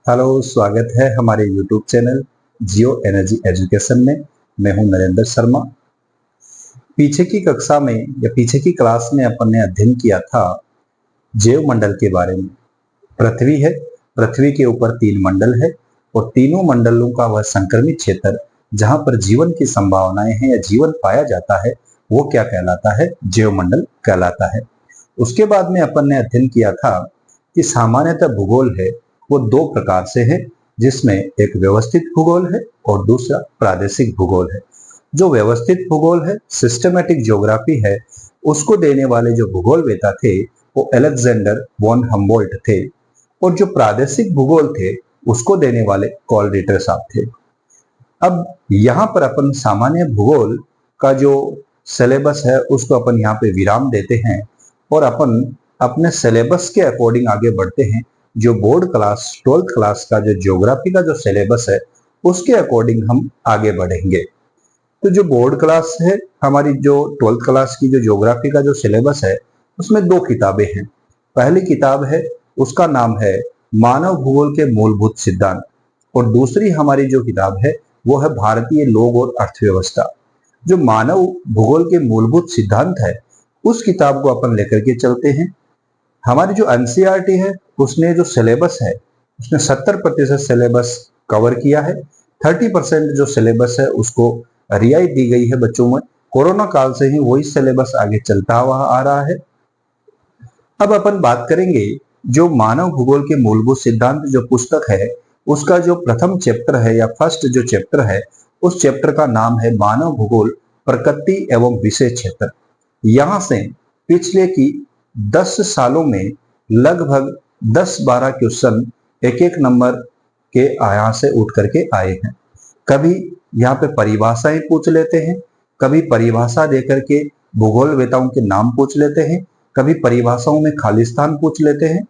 Hello, स्वागत है हमारे YouTube चैनल जियो एनर्जी एजुकेशन में। हमारे YouTube चैनल जियो एनर्जी एजुकेशन में मैं हूं नरेंद्र शर्मा। पीछे की कक्षा में या पीछे की क्लास में अपन ने अध्ययन किया था जैव मंडल के बारे में। पृथ्वी है, पृथ्वी के ऊपर 3 मंडल है और तीनों मंडलों का वह संक्रमित क्षेत्र जहां पर जीवन की संभावनाएं हैं या जीवन पाया जाता है वो क्या कहलाता है? जैव मंडल कहलाता है। उसके बाद में अपन ने अध्ययन किया था कि सामान्यतः भूगोल है वो 2 प्रकार से है, जिसमें एक व्यवस्थित भूगोल है और दूसरा प्रादेशिक भूगोल है। जो व्यवस्थित भूगोल है, सिस्टमैटिक ज्योग्राफी है, उसको देने वाले जो भूगोलवेता थे वो अलेक्जेंडर वॉन हम्बोल्ट थे और जो प्रादेशिक भूगोल थे उसको देने वाले कार्ल रिटर साहब थे। अब यहाँ पर अपन सामान्य भूगोल का जो सिलेबस है उसको अपन यहाँ पे विराम देते हैं और अपन अपने सिलेबस के अकॉर्डिंग आगे बढ़ते हैं। जो बोर्ड क्लास 12th क्लास का जो ज्योग्राफी का जो सिलेबस है उसके अकॉर्डिंग हम आगे बढ़ेंगे। तो जो बोर्ड क्लास है हमारी, जो 12th क्लास की जो ज्योग्राफी का जो सिलेबस है उसमें 2 किताबें हैं। पहली किताब है उसका नाम है मानव भूगोल के मूलभूत सिद्धांत और दूसरी हमारी जो किताब है वो है भारतीय लोक और अर्थव्यवस्था। जो मानव भूगोल के मूलभूत सिद्धांत है उस किताब को अपन लेकर के चलते हैं। हमारी जो एनसीईआरटी है उसने जो सिलेबस है उसने 70% सिलेबस कवर किया है। 30% जो सिलेबस है उसको रियायत दी गई है बच्चों में। कोरोना काल से ही वही सिलेबस आगे चलता हुआ आ रहा है। अब अपन बात करेंगे जो मानव भूगोल के मूलभूत सिद्धांत जो पुस्तक है उसका जो प्रथम चैप्टर है या फर्स्ट जो चैप्टर है उस चैप्टर का नाम है मानव भूगोल प्रकृति एवं विशेष क्षेत्र। यहां से पिछले की 10 सालों में लगभग 10-12 क्वेश्चन एक नंबर के यहाँ से उठ करके आए हैं। कभी यहाँ पे परिभाषाएं पूछ लेते हैं, कभी परिभाषा देकर के भूगोलवेताओं के नाम पूछ लेते हैं, कभी परिभाषाओं में खालिस्तान पूछ लेते हैं,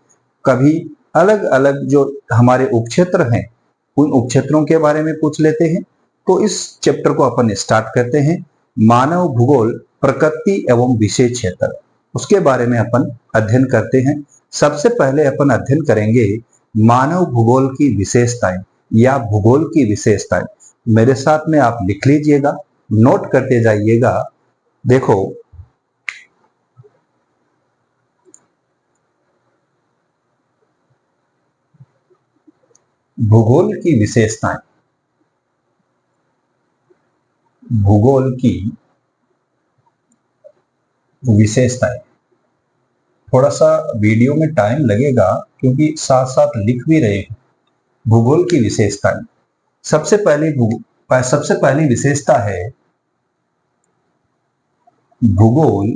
कभी अलग अलग जो हमारे उपक्षेत्र हैं उन उपक्षेत्रों के बारे में पूछ लेते हैं। तो इस चैप्टर को अपन स्टार्ट करते हैं, मानव भूगोल प्रकृति एवं विशेष क्षेत्र। उसके बारे में अपन अध्ययन करते हैं। सबसे पहले अपन अध्ययन करेंगे मानव भूगोल की विशेषताएं या भूगोल की विशेषताएं। मेरे साथ में आप लिख लीजिएगा, नोट करते जाइएगा। देखो, भूगोल की विशेषताएं, भूगोल की विशेषताएं। थोड़ा सा वीडियो में टाइम लगेगा क्योंकि साथ साथ लिख भी रहे हैं। भूगोल की विशेषताएं, सबसे पहली विशेषता है भूगोल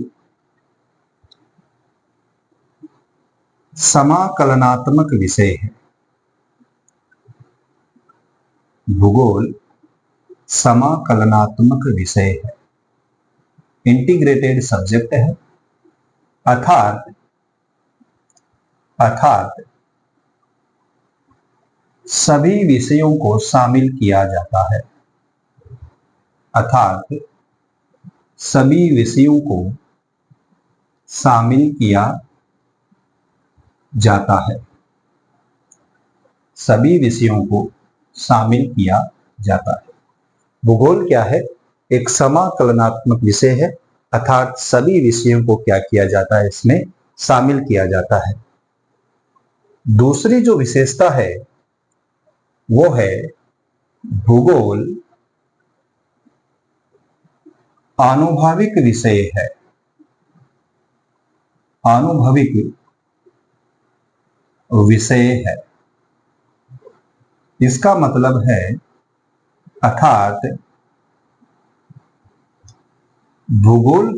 समाकलनात्मक विषय है। भूगोल समाकलनात्मक विषय है, इंटीग्रेटेड सब्जेक्ट है। अर्थात सभी विषयों को शामिल किया जाता है। अर्थात सभी विषयों को शामिल किया जाता है। सभी विषयों को शामिल किया जाता है। भूगोल क्या है? एक समाकलनात्मक विषय है, अर्थात सभी विषयों को क्या किया जाता है, इसमें शामिल किया जाता है। दूसरी जो विशेषता है वो है भूगोल आनुभविक विषय है। आनुभविक विषय है, इसका मतलब है अर्थात भूगोल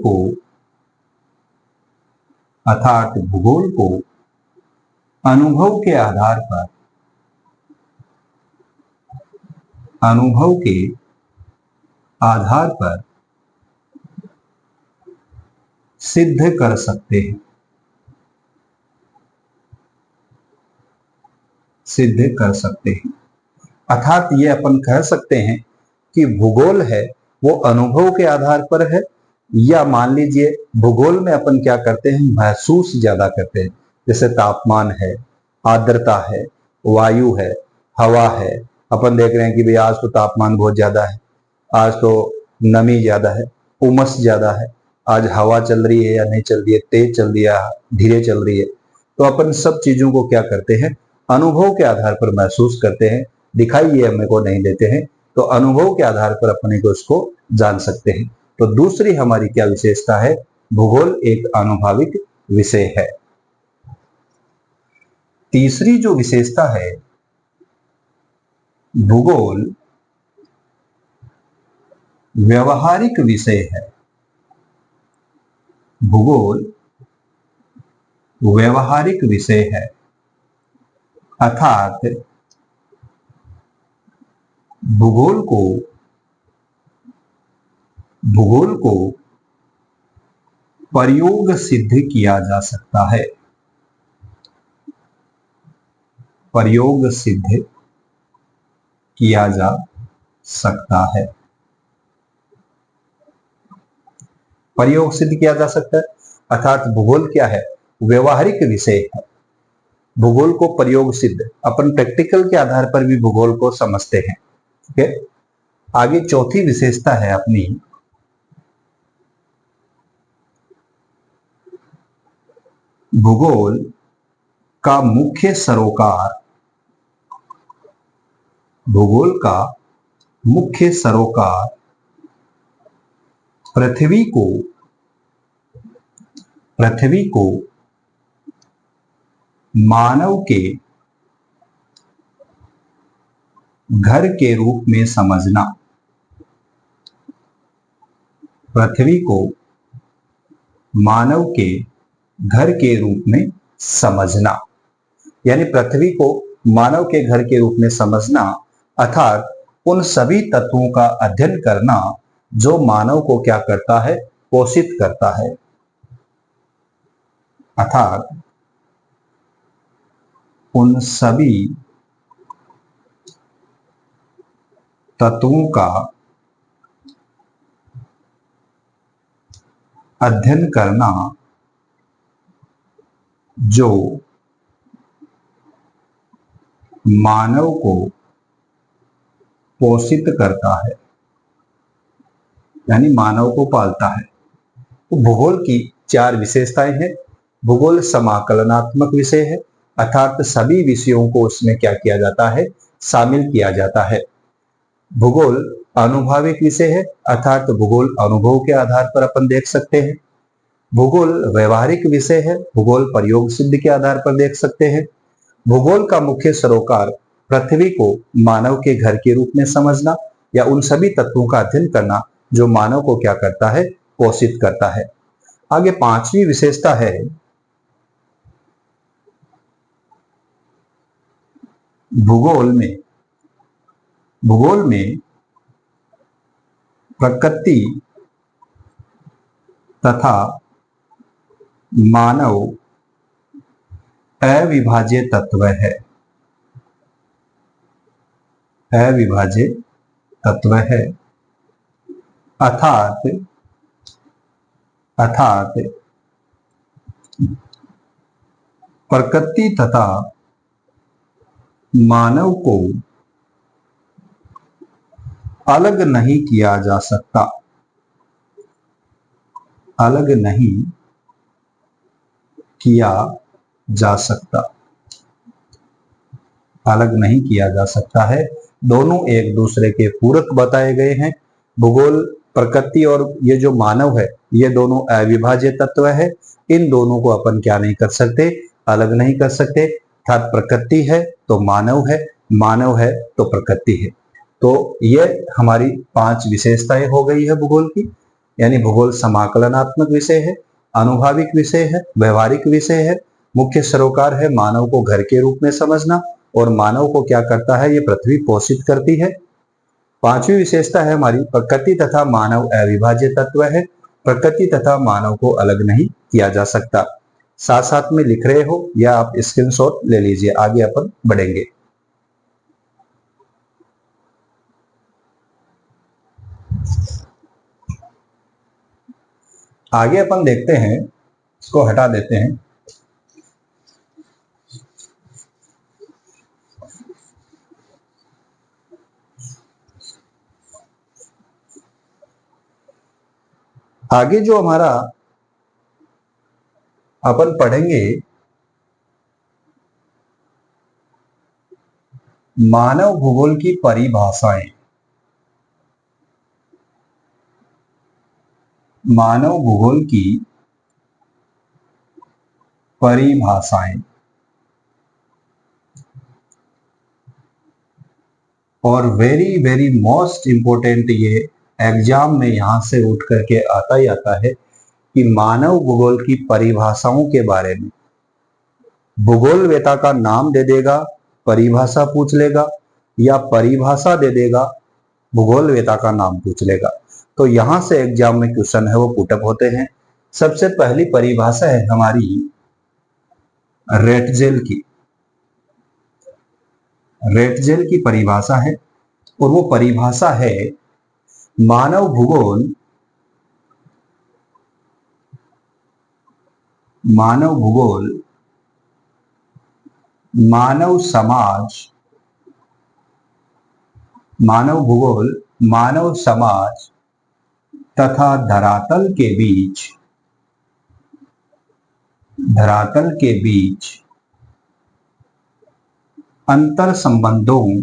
को अनुभव के आधार पर सिद्ध कर सकते हैं। अर्थात ये अपन कह सकते हैं कि भूगोल है वो अनुभव के आधार पर है, या मान लीजिए भूगोल में अपन क्या करते हैं, महसूस ज्यादा करते हैं। जैसे तापमान है, आर्द्रता है, वायु है, हवा है, अपन देख रहे हैं कि भाई आज तो तापमान बहुत ज्यादा है, आज तो नमी ज्यादा है, उमस ज्यादा है, आज हवा चल रही है या नहीं चल रही है, तेज चल रही है, धीरे चल रही है। तो अपन सब चीजों को क्या करते हैं, अनुभव के आधार पर महसूस करते हैं, दिखाई ये हमें को नहीं देते हैं, तो अनुभव के आधार पर अपने को इसको जान सकते हैं। तो दूसरी हमारी क्या विशेषता है, भूगोल एक आनुभाविक विषय है। तीसरी जो विशेषता है, भूगोल व्यवहारिक विषय है। भूगोल व्यवहारिक विषय है, अर्थात भूगोल को प्रयोग सिद्ध किया जा सकता है। प्रयोग सिद्ध किया जा सकता है। प्रयोग सिद्ध किया जा सकता है अर्थात भूगोल क्या है, व्यवहारिक विषय है। भूगोल को प्रयोग सिद्ध, अपन प्रैक्टिकल के आधार पर भी भूगोल को समझते हैं। ठीक है, आगे चौथी विशेषता है अपनी, भूगोल का मुख्य सरोकार। भूगोल का मुख्य सरोकार पृथ्वी को मानव के घर के रूप में समझना। पृथ्वी को मानव के घर के रूप में समझना, यानी पृथ्वी को मानव के घर के रूप में समझना अर्थात उन सभी तत्वों का अध्ययन करना जो मानव को क्या करता है, पोषित करता है। अर्थात उन सभी तत्वों का अध्ययन करना जो मानव को पोषित करता है, यानी मानव को पालता है। तो भूगोल की चार विशेषताएं हैं। भूगोल समाकलनात्मक विषय है अर्थात सभी विषयों को उसमें क्या किया जाता है, शामिल किया जाता है। भूगोल आनुभाविक विषय है अर्थात भूगोल अनुभव के आधार पर अपन देख सकते हैं। भूगोल व्यवहारिक विषय है, भूगोल प्रयोग सिद्ध के आधार पर देख सकते हैं। भूगोल का मुख्य सरोकार पृथ्वी को मानव के घर के रूप में समझना या उन सभी तत्वों का अध्ययन करना जो मानव को क्या करता है, पोषित करता है। आगे पांचवी विशेषता है, भूगोल में प्रकृति तथा मानव अविभाज्य तत्व है। अविभाज्य तत्व है अर्थात प्रकृति तथा मानव को अलग नहीं किया जा सकता। अलग नहीं किया जा सकता। अलग नहीं किया जा सकता है, दोनों एक दूसरे के पूरक बताए गए हैं। भूगोल, प्रकृति और ये जो मानव है, ये दोनों अविभाज्य तत्व है। इन दोनों को अपन क्या नहीं कर सकते, अलग नहीं कर सकते। अर्थात प्रकृति है तो मानव है, मानव है तो प्रकृति है। तो ये हमारी पांच विशेषताएं हो गई है भूगोल की। यानी भूगोल समाकलनात्मक विषय है, आनुभाविक विषय है, व्यवहारिक विषय है, मुख्य सरोकार है मानव को घर के रूप में समझना और मानव को क्या करता है, ये पृथ्वी पोषित करती है। पांचवी विशेषता है हमारी, प्रकृति तथा मानव अविभाज्य तत्व है। प्रकृति तथा मानव को अलग नहीं किया जा सकता। साथ साथ में लिख रहे हो या आप स्क्रीनशॉट ले लीजिए, आगे अपन बढ़ेंगे। आगे अपन देखते हैं, इसको हटा देते हैं। आगे जो हमारा अपन पढ़ेंगे मानव भूगोल की परिभाषाएं। मानव भूगोल की परिभाषाएं और वेरी वेरी मोस्ट इंपोर्टेंट, ये एग्जाम में यहां से उठ करके आता ही आता है कि मानव भूगोल की परिभाषाओं के बारे में भूगोल वेता का नाम दे देगा, परिभाषा पूछ लेगा, या परिभाषा दे देगा, भूगोल वेता का नाम पूछ लेगा। तो यहां से एग्जाम में क्वेश्चन है वो पुटअप होते हैं। सबसे पहली परिभाषा है हमारी रेटजेल की। रेटजेल की परिभाषा है और वो परिभाषा है मानव भूगोल मानव समाज, मानव भूगोल मानव समाज तथा धरातल के बीच अंतर संबंधों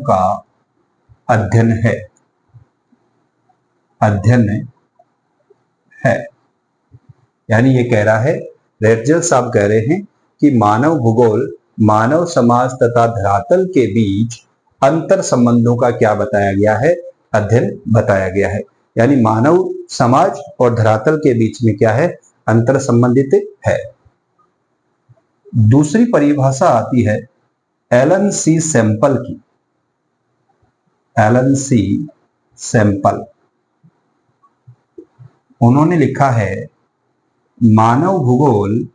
का अध्ययन है। यानी ये कह रहा है, रेटजेल साहब कह रहे हैं कि मानव भूगोल मानव समाज तथा धरातल के बीच अंतर संबंधों का क्या बताया गया है, अध्ययन बताया गया है। यानी मानव समाज और धरातल के बीच में क्या है, अंतर संबंधित है। दूसरी परिभाषा आती है एलन सी सैंपल की। एलन सी सैंपल, उन्होंने लिखा है मानव भूगोल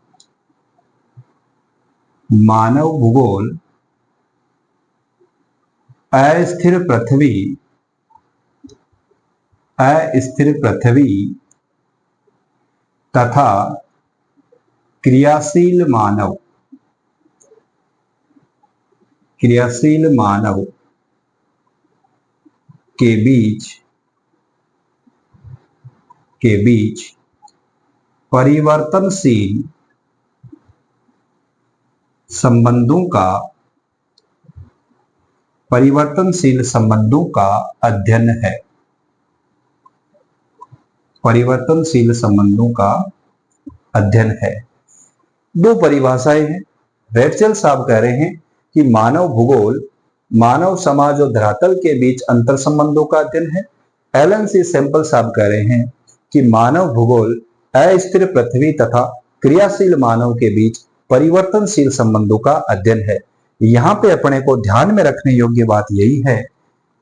अस्थिर पृथ्वी तथा क्रियाशील मानव के बीच परिवर्तनशील संबंधों का अध्ययन है। परिवर्तनशील संबंधों का अध्ययन है। दो परिभाषाएं हैं। रेटजेल साहब कह रहे हैं कि मानव भूगोल मानव समाज और धरातल के बीच अंतर संबंधों का अध्ययन है। एलन सी सैंपल साहब कह रहे हैं कि मानव भूगोल अस्थिर पृथ्वी तथा क्रियाशील मानव के बीच परिवर्तनशील संबंधों का अध्ययन है। यहाँ पे अपने को ध्यान में रखने योग्य बात यही है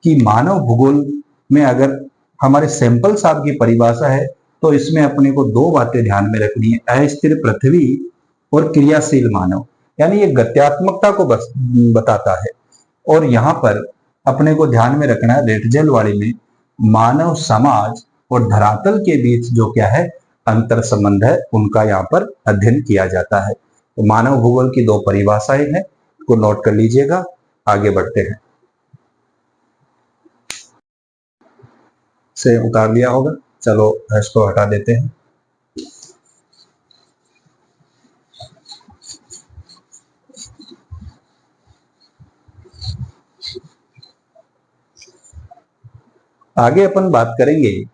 कि मानव भूगोल में अगर हमारे सैंपल साहब की परिभाषा है तो इसमें अपने को दो बातें ध्यान में रखनी है, अस्थिर पृथ्वी और क्रियाशील मानव। यानी ये गत्यात्मकता को बताता है। और यहाँ पर अपने को ध्यान में रखना है रेटजेल वाली में मानव समाज और धरातल के बीच जो क्या है, अंतर संबंध है, उनका यहाँ पर अध्ययन किया जाता है। तो मानव भूगोल की दो परिभाषाएं हैं, को नोट कर लीजिएगा। आगे बढ़ते हैं। से उतार लिया होगा, चलो इसको हटा देते हैं। आगे अपन बात करेंगे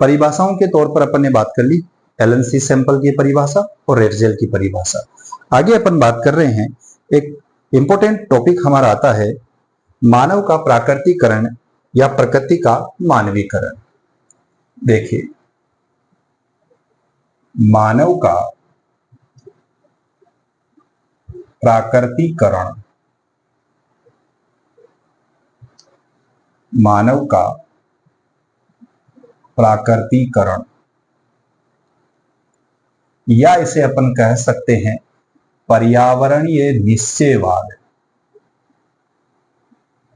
परिभाषाओं के तौर पर। अपन ने बात कर ली एलन सी सैंपल की परिभाषा और रेटजेल की परिभाषा। आगे अपन बात कर रहे हैं, एक इंपॉर्टेंट टॉपिक हमारा आता है मानव का प्राकृतिकरण या प्रकृति का मानवीकरण। देखिए, मानव का प्राकृतिकरण, मानव का प्राकृतिकरण, या इसे अपन कह सकते हैं पर्यावरणीय निश्चयवाद।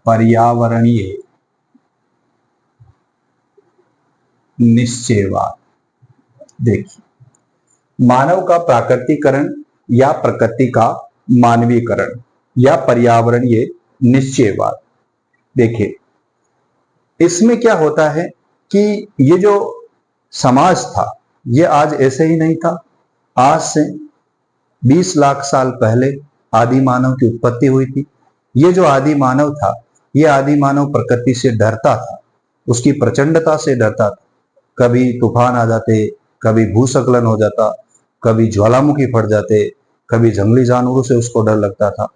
पर्यावरणीय निश्चयवाद। देखिए, मानव का प्राकृतिकरण या प्रकृति का मानवीकरण या पर्यावरणीय निश्चयवाद। देखिए, इसमें क्या होता है कि ये जो समाज था, ये आज ऐसे ही नहीं था। आज से 20 लाख साल पहले आदि मानव की उत्पत्ति हुई थी। ये जो आदि मानव था, ये आदि मानव प्रकृति से डरता था, उसकी प्रचंडता से डरता था। कभी तूफान आ जाते, कभी भूस्खलन हो जाता, कभी ज्वालामुखी फट जाते, कभी जंगली जानवरों से उसको डर लगता था।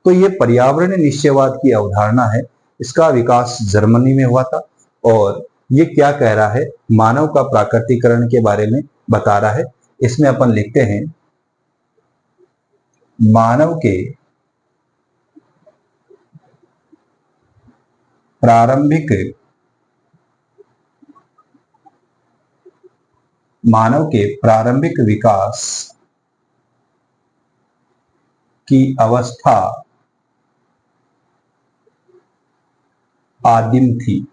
तो ये पर्यावरण निश्चयवाद की अवधारणा है, इसका विकास जर्मनी में हुआ था। और ये क्या कह रहा है, मानव का प्राकृतिकरण के बारे में बता रहा है। इसमें अपन लिखते हैं, मानव के प्रारंभिक विकास की अवस्था आदिम थी।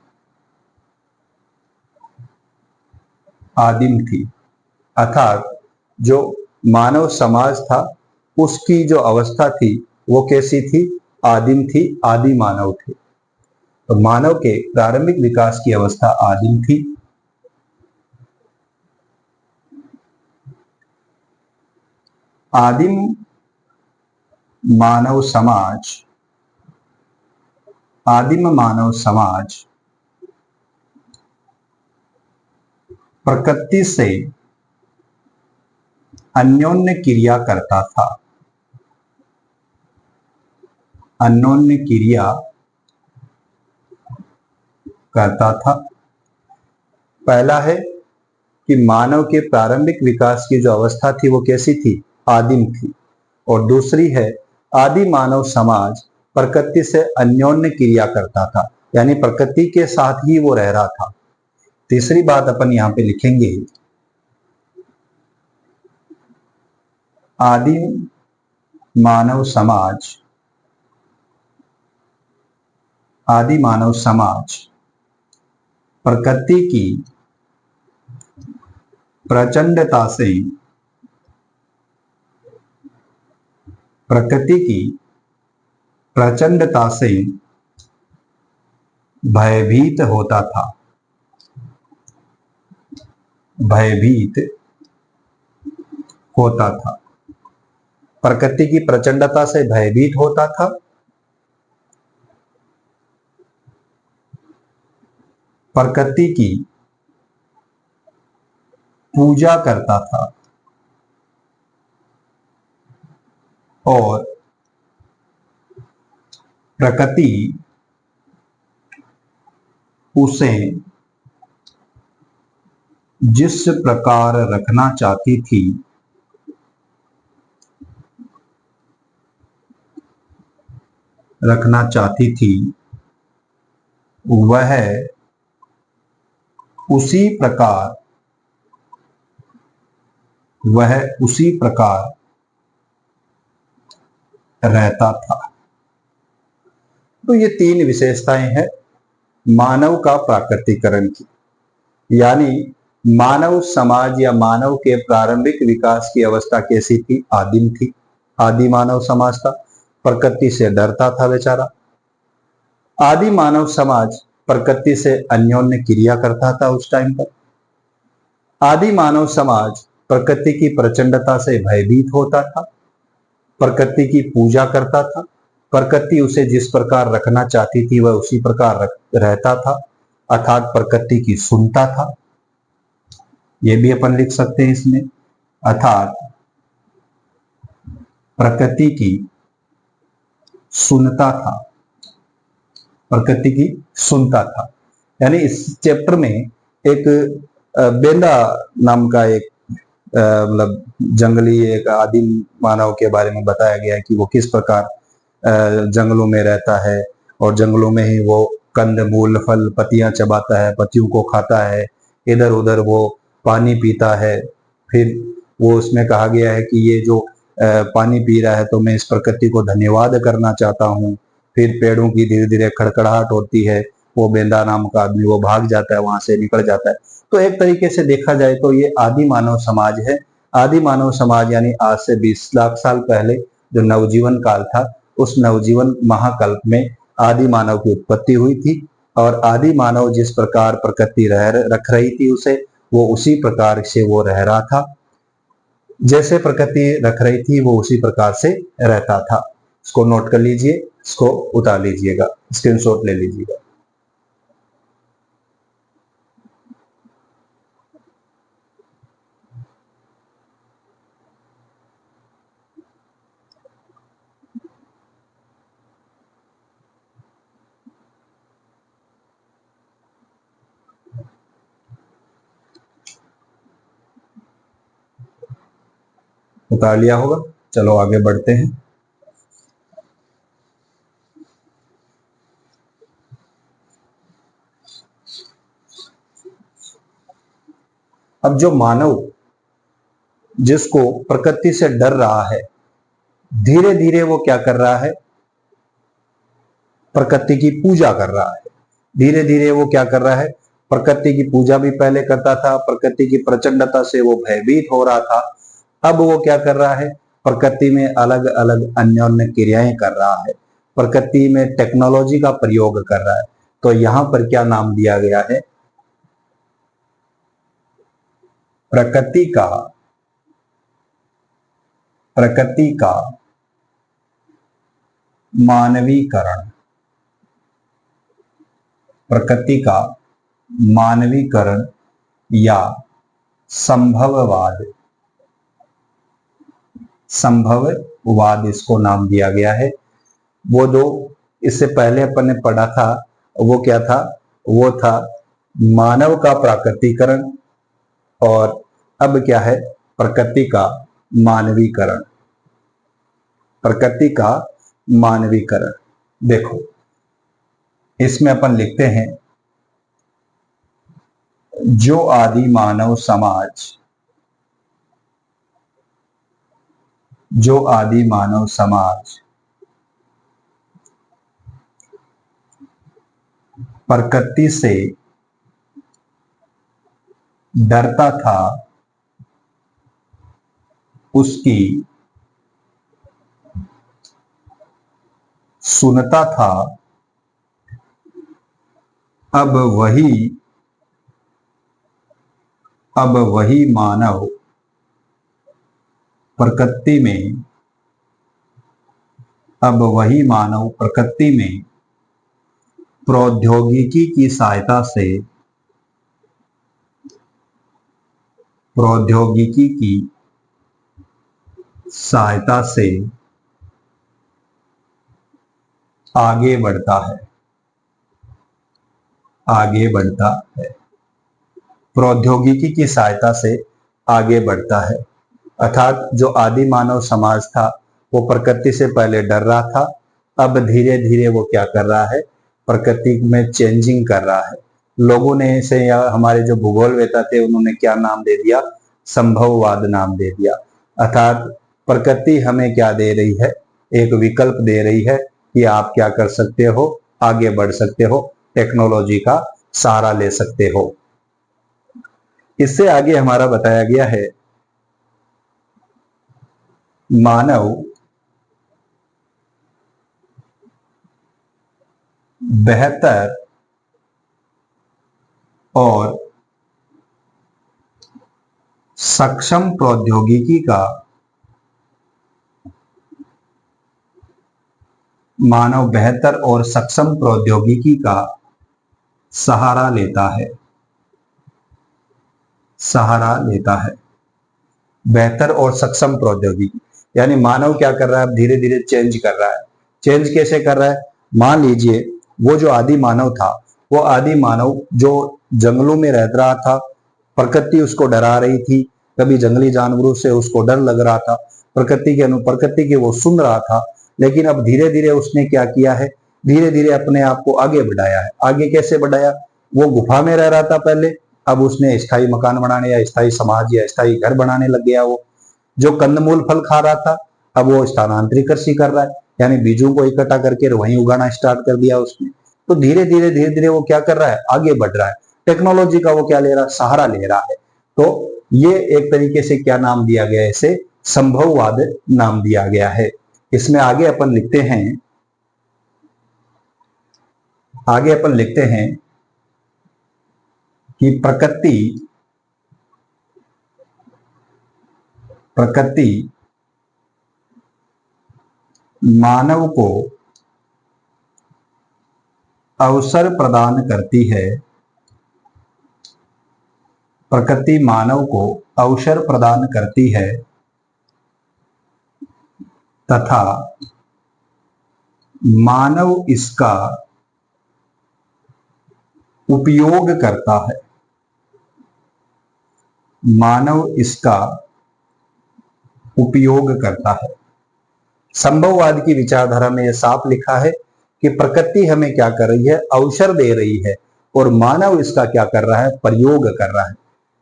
अर्थात जो मानव समाज था, उसकी जो अवस्था थी वो कैसी थी? आदिम थी, आदि मानव थे। तो मानव के प्रारंभिक विकास की अवस्था आदिम थी। आदिम मानव समाज प्रकृति से अन्योन्य क्रिया करता था। पहला है कि मानव के प्रारंभिक विकास की जो अवस्था थी वो कैसी थी? आदिम थी। और दूसरी है, आदि मानव समाज प्रकृति से अन्योन्य क्रिया करता था, यानी प्रकृति के साथ ही वो रह रहा था। तीसरी बात अपन यहां पे लिखेंगे, आदि मानव समाज प्रकृति की प्रचंडता से भयभीत होता था। प्रकृति की प्रचंडता से भयभीत होता था। प्रकृति की पूजा करता था और प्रकृति उसे जिस प्रकार रखना चाहती थी वह उसी प्रकार रहता था। तो ये तीन विशेषताएं हैं मानव का प्राकृतिकरण की, यानी मानव समाज या मानव के प्रारंभिक विकास की अवस्था कैसी थी? आदिम थी, आदि मानव समाज था, प्रकृति से डरता था बेचारा। आदि मानव समाज प्रकृति से अन्योन्य क्रिया करता था उस टाइम पर। आदि मानव समाज प्रकृति की प्रचंडता से भयभीत होता था, प्रकृति की पूजा करता था, प्रकृति उसे जिस प्रकार रखना चाहती थी वह उसी प्रकार रहता था, अर्थात प्रकृति की सुनता था। यह भी अपन लिख सकते हैं इसमें, अर्थात प्रकृति की सुनता था। यानी इस चैप्टर में एक बेंदा नाम का एक मतलब जंगली एक आदिम मानव के बारे में बताया गया है कि वो किस प्रकार जंगलों में रहता है और जंगलों में ही वो कंद मूल फल पत्तियां चबाता है, पत्तियों को खाता है, इधर उधर वो पानी पीता है। फिर वो उसमें कहा गया है कि ये जो पानी पी रहा है तो मैं इस प्रकृति को धन्यवाद करना चाहता हूँ। फिर पेड़ों की धीरे धीरे खड़खड़ाहट होती है, वो बेंदा नाम का आदमी वो भाग जाता है, वहां से निकल जाता है। तो एक तरीके से देखा जाए तो ये आदि मानव समाज है। आदि मानव समाज यानी आज से 20 लाख साल पहले जो नवजीवन काल था, उस नवजीवन महाकल्प में आदि मानव की उत्पत्ति हुई थी और आदि मानव जिस प्रकार प्रकृति रख रही थी उसे, वो उसी प्रकार से वो रह रहा था। जैसे प्रकृति रख रही थी वो उसी प्रकार से रहता था। इसको नोट कर लीजिए, इसको उतार लीजिएगा, स्क्रीनशॉट ले लीजिएगा। उतार लिया होगा। चलो आगे बढ़ते हैं। अब जो मानव जिसको प्रकृति से डर रहा है, धीरे धीरे वो क्या कर रहा है, प्रकृति की पूजा कर रहा है। धीरे धीरे वो क्या कर रहा है, प्रकृति की पूजा भी पहले करता था, प्रकृति की प्रचंडता से वो भयभीत हो रहा था। अब वो क्या कर रहा है, प्रकृति में अलग अलग अन्योन्य क्रियाएं कर रहा है, प्रकृति में टेक्नोलॉजी का प्रयोग कर रहा है। तो यहां पर क्या नाम दिया गया है, प्रकृति का मानवीकरण। प्रकृति का मानवीकरण या संभववाद इसको नाम दिया गया है। वो दो इससे पहले अपन ने पढ़ा था, वो क्या था, वो था मानव का प्राकृतिकरण और अब क्या है, प्रकृति का मानवीकरण। प्रकृति का मानवीकरण। देखो इसमें अपन लिखते हैं, जो आदि मानव समाज प्रकृति से डरता था, उसकी सुनता था, अब वही मानव प्रकृति में प्रौद्योगिकी की सहायता से आगे बढ़ता है। प्रौद्योगिकी की सहायता से आगे बढ़ता है। अर्थात जो आदि मानव समाज था वो प्रकृति से पहले डर रहा था, अब धीरे धीरे वो क्या कर रहा है, प्रकृति में चेंजिंग कर रहा है। लोगों ने इसे, या हमारे जो भूगोलवेता थे उन्होंने क्या नाम दे दिया, संभववाद नाम दे दिया। अर्थात प्रकृति हमें क्या दे रही है, एक विकल्प दे रही है कि आप क्या कर सकते हो, आगे बढ़ सकते हो, टेक्नोलॉजी का सहारा ले सकते हो। इससे आगे हमारा बताया गया है, मानव बेहतर और सक्षम प्रौद्योगिकी का सहारा लेता है। बेहतर और सक्षम प्रौद्योगिकी यानी मानव क्या कर रहा है, अब धीरे धीरे चेंज कर रहा है। चेंज कैसे कर रहा है, मान लीजिए वो जो आदि मानव था, वो आदि मानव जो जंगलों में रह रहा था, प्रकृति उसको डरा रही थी, कभी जंगली जानवरों से उसको डर लग रहा था, प्रकृति के वो सुन रहा था। लेकिन अब धीरे धीरे उसने क्या किया है, धीरे धीरे अपने आप को आगे बढ़ाया है। आगे कैसे बढ़ाया, वो गुफा में रह रहा था पहले, अब उसने स्थायी मकान बनाने या स्थायी समाज या स्थायी घर बनाने लग गया। वो जो कंदमूल फल खा रहा था, अब वो स्थानांतरित कृषि कर रहा है, यानी बीजों को इकट्ठा करके वहीं उगाना स्टार्ट कर दिया उसने। तो धीरे धीरे वो क्या कर रहा है, आगे बढ़ रहा है। टेक्नोलॉजी का वो क्या ले रहा है, सहारा ले रहा है। तो ये एक तरीके से क्या नाम दिया गया है, इसे संभववाद नाम दिया गया है। इसमें आगे अपन लिखते हैं कि प्रकृति मानव को अवसर प्रदान करती है। प्रकृति मानव को अवसर प्रदान करती है तथा मानव इसका उपयोग करता है। मानव इसका उपयोग करता है। संभववाद की विचारधारा में यह साफ लिखा है कि प्रकृति हमें क्या कर रही है, अवसर दे रही है, और मानव इसका क्या कर रहा है, प्रयोग कर रहा है।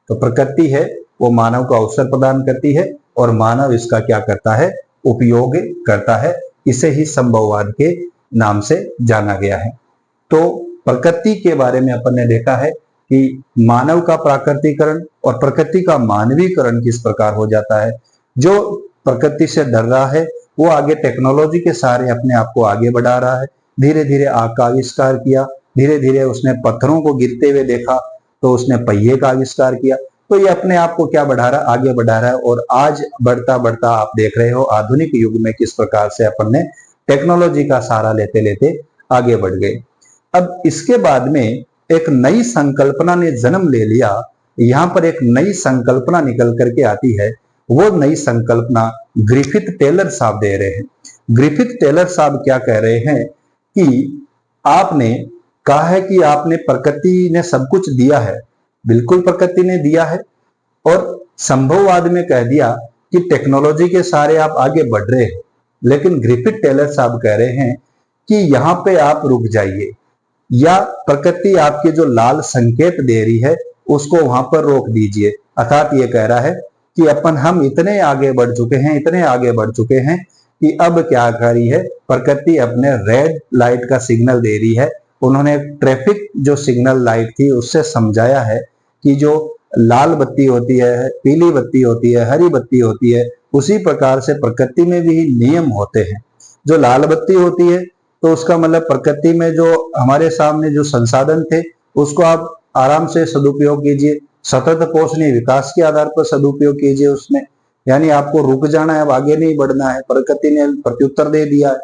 तो प्रकृति है वो मानव को अवसर प्रदान करती है और मानव इसका क्या करता है, उपयोग करता है। इसे ही संभववाद के नाम से जाना गया है। तो प्रकृति के बारे में अपन ने देखा है कि मानव का प्राकृतिकरण और प्रकृति का मानवीकरण किस प्रकार हो जाता है। जो प्रकृति से डर रहा है वो आगे टेक्नोलॉजी के सहारे अपने आप को आगे बढ़ा रहा है। धीरे धीरे आग का आविष्कार किया, धीरे धीरे उसने पत्थरों को गिरते हुए देखा तो उसने पहिए का आविष्कार किया। तो ये अपने आप को क्या बढ़ा रहा है, आगे बढ़ा रहा है। और आज बढ़ता बढ़ता आप देख रहे हो आधुनिक युग में किस प्रकार से अपन ने टेक्नोलॉजी का सहारा लेते लेते आगे बढ़ गए। अब इसके बाद में एक नई संकल्पना ने जन्म ले लिया। यहाँ पर एक नई संकल्पना निकल करके आती है। वो नई संकल्पना ग्रिफिथ टेलर साहब दे रहे हैं। ग्रिफिथ टेलर साहब क्या कह रहे हैं कि आपने कहा है कि आपने प्रकृति ने सब कुछ दिया है, बिल्कुल प्रकृति ने दिया है, और संभववाद में कह दिया कि टेक्नोलॉजी के सहारे आप आगे बढ़ रहे हो। लेकिन ग्रिफिथ टेलर साहब कह रहे हैं कि यहां पे आप रुक जाइए, या प्रकृति आपके जो लाल संकेत दे रही है उसको वहां पर रोक दीजिए। अर्थात ये कह रहा है कि हम इतने आगे बढ़ चुके हैं, इतने आगे बढ़ चुके हैं कि अब क्या कर रही है प्रकृति, अपने रेड लाइट का सिग्नल दे रही है। उन्होंने ट्रैफिक जो सिग्नल लाइट थी उससे समझाया है कि जो लाल बत्ती होती है, पीली बत्ती होती है, हरी बत्ती होती है, उसी प्रकार से प्रकृति में भी नियम होते हैं। जो लाल बत्ती होती है तो उसका मतलब प्रकृति में जो हमारे सामने जो संसाधन थे उसको आप आराम से सदुपयोग कीजिए, सतत पोषणीय विकास के आधार पर सदुपयोग कीजिए उसमें। यानी आपको रुक जाना है, अब आगे नहीं बढ़ना है। प्रकृति ने प्रत्युत्तर दे दिया है।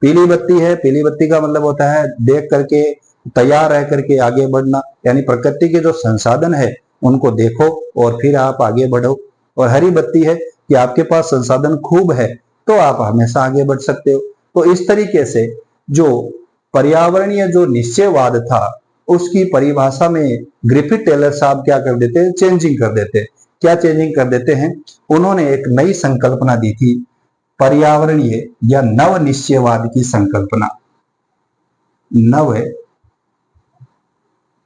पीली बत्ती है, पीली बत्ती का मतलब होता है देख करके, तैयार रह करके आगे बढ़ना। यानी प्रकृति के जो संसाधन है उनको देखो और फिर आप आगे बढ़ो। और हरी बत्ती है कि आपके पास संसाधन खूब है तो आप हमेशा आगे बढ़ सकते हो। तो इस तरीके से जो पर्यावरणीय जो निश्चयवाद था उसकी परिभाषा में ग्रिफिथ टेलर साहब क्या कर देते हैं, चेंजिंग कर देते हैं। क्या चेंजिंग कर देते हैं, उन्होंने एक नई संकल्पना दी थी, पर्यावरणीय या नव निश्चयवाद की संकल्पना। नव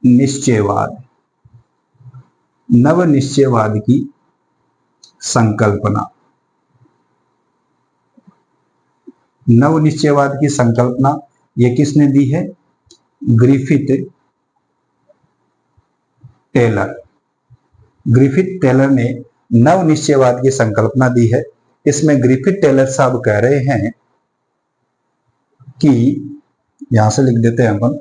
निश्चयवाद, नव निश्चयवाद की संकल्पना। नव निश्चयवाद की संकल्पना ये किसने दी है, ग्रिफिथ टेलर। ग्रिफिथ टेलर ने नव निश्चयवाद की संकल्पना दी है। इसमें ग्रिफिथ टेलर साहब कह रहे हैं कि, यहां से लिख देते हैं अपन,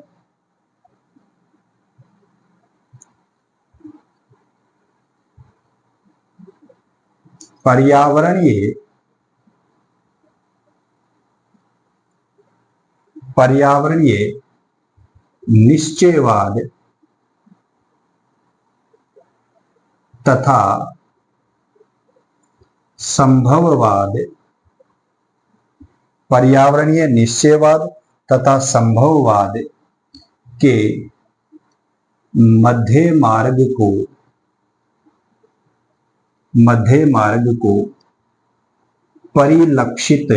पर्यावरणीय निश्चयवाद तथा संभववाद, पर्यावरणीय निश्चयवाद तथा संभववाद के मध्य मार्ग को परिलक्षित,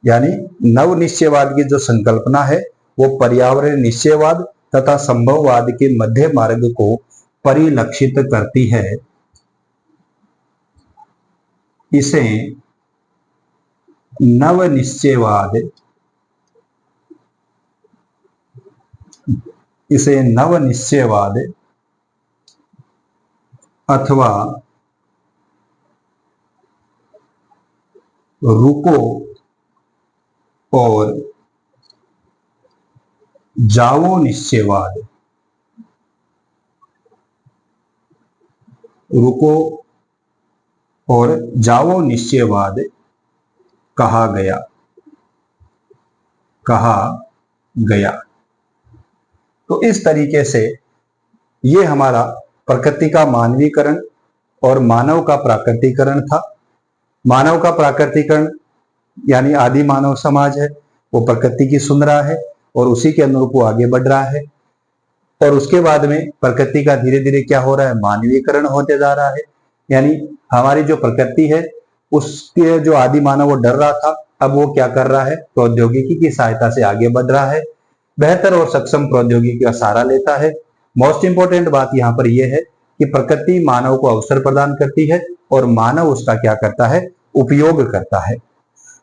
यानी नव निश्चयवाद की जो संकल्पना है वो पर्यावरण निश्चयवाद तथा संभववाद के मध्य मार्ग को परिलक्षित करती है। इसे नव निश्चयवाद अथवा रुको और जाओ निश्चयवाद, रुको और जाओ निश्चयवाद कहा गया, कहा गया। तो इस तरीके से ये हमारा प्रकृति का मानवीकरण और मानव का प्राकृतिकरण था। मानव का प्राकृतिकरण यानी आदि मानव समाज है, वो प्रकृति की सुन रहा है और उसी के अनुरूप वो आगे बढ़ रहा है। और उसके बाद में प्रकृति का धीरे धीरे क्या हो रहा है, मानवीकरण होते जा रहा है। यानी हमारी जो प्रकृति है उसके जो आदि मानव वो डर रहा था, अब वो क्या कर रहा है, प्रौद्योगिकी की सहायता से आगे बढ़ रहा है, बेहतर और सक्षम प्रौद्योगिकी का सहारा लेता है। मोस्ट इंपोर्टेंट बात यहाँ पर यह है कि प्रकृति मानव को अवसर प्रदान करती है और मानव उसका क्या करता है, उपयोग करता है।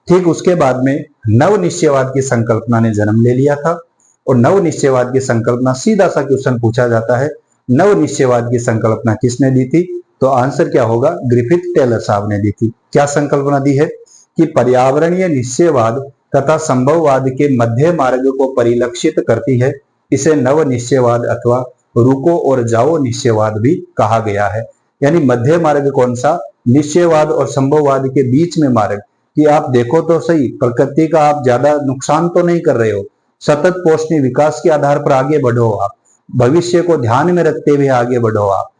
ठीक उसके बाद में नव निश्चयवाद की संकल्पना ने जन्म ले लिया था। और नव निश्चयवाद की संकल्पना, सीधा सा क्वेश्चन पूछा जाता है, नव निश्चयवाद की संकल्पना किसने दी थी? तो आंसर क्या होगा, ग्रिफिथ टेलर साहब ने दी थी। क्या संकल्पना दी है कि पर्यावरणीय निश्चयवाद तथा संभववाद के मध्य मार्ग को परिलक्षित करती है। इसे नव निश्चयवाद अथवा रुको और जाओ निश्चयवाद भी कहा गया है। यानी मध्य मार्ग कौन सा, निश्चयवाद और संभववाद के बीच में मार्ग, कि आप देखो तो सही, प्रकृति का आप ज्यादा नुकसान तो नहीं कर रहे हो, सतत पोषणीय विकास के आधार पर आगे बढ़ो आप, भविष्य को ध्यान में रखते हुए आगे बढ़ो आप।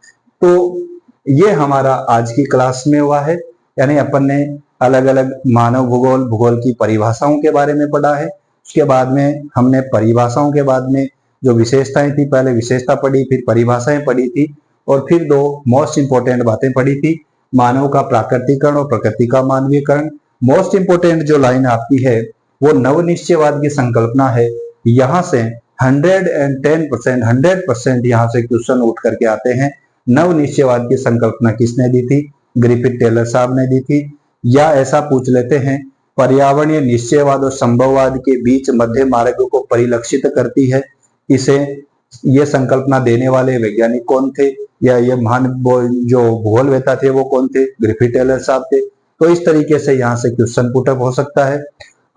तो ये हमारा आज की क्लास में हुआ है। यानी अपन ने अलग अलग मानव भूगोल, भूगोल की परिभाषाओं के बारे में पढ़ा है। उसके बाद में हमने परिभाषाओं के बाद में जो विशेषताएं थी, पहले विशेषता पढ़ी, फिर परिभाषाएं पढ़ी थी, और फिर दो मोस्ट इंपोर्टेंट बातें पढ़ी थी, मानव का प्राकृतिकरण और प्रकृति का मानवीकरण। मोस्ट इंपोर्टेंट जो लाइन आपकी है वो नव निश्चयवाद की संकल्पना है। यहाँ से 110% यहाँ से क्वेश्चन उठ करके आते हैं। नव निश्चयवाद की संकल्पना किसने दी थी? ग्रिफिथ टेलर साहब ने दी थी। या ऐसा पूछ लेते हैं, पर्यावरणीय निश्चयवाद और संभववाद के बीच मध्य मार्ग को परिलक्षित करती है। इसे ये संकल्पना देने वाले वैज्ञानिक कौन थे, या ये महान जो भूगोलवेता थे वो कौन थे? ग्रिफिथ टेलर साहब थे। तो इस तरीके से यहाँ से क्वेश्चन पुटअप हो सकता है।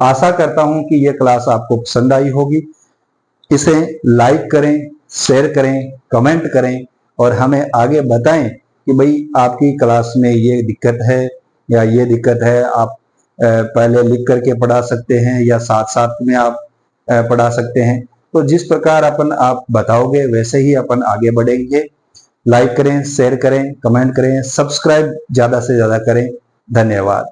आशा करता हूं कि ये क्लास आपको पसंद आई होगी। इसे लाइक करें, शेयर करें, कमेंट करें और हमें आगे बताएं कि भाई आपकी क्लास में ये दिक्कत है या ये दिक्कत है। आप पहले लिख करके पढ़ा सकते हैं या साथ साथ में आप पढ़ा सकते हैं। तो जिस प्रकार आप बताओगे वैसे ही अपन आगे बढ़ेंगे। लाइक करें, शेयर करें, कमेंट करें, सब्सक्राइब ज्यादा से ज्यादा करें। धन्यवाद।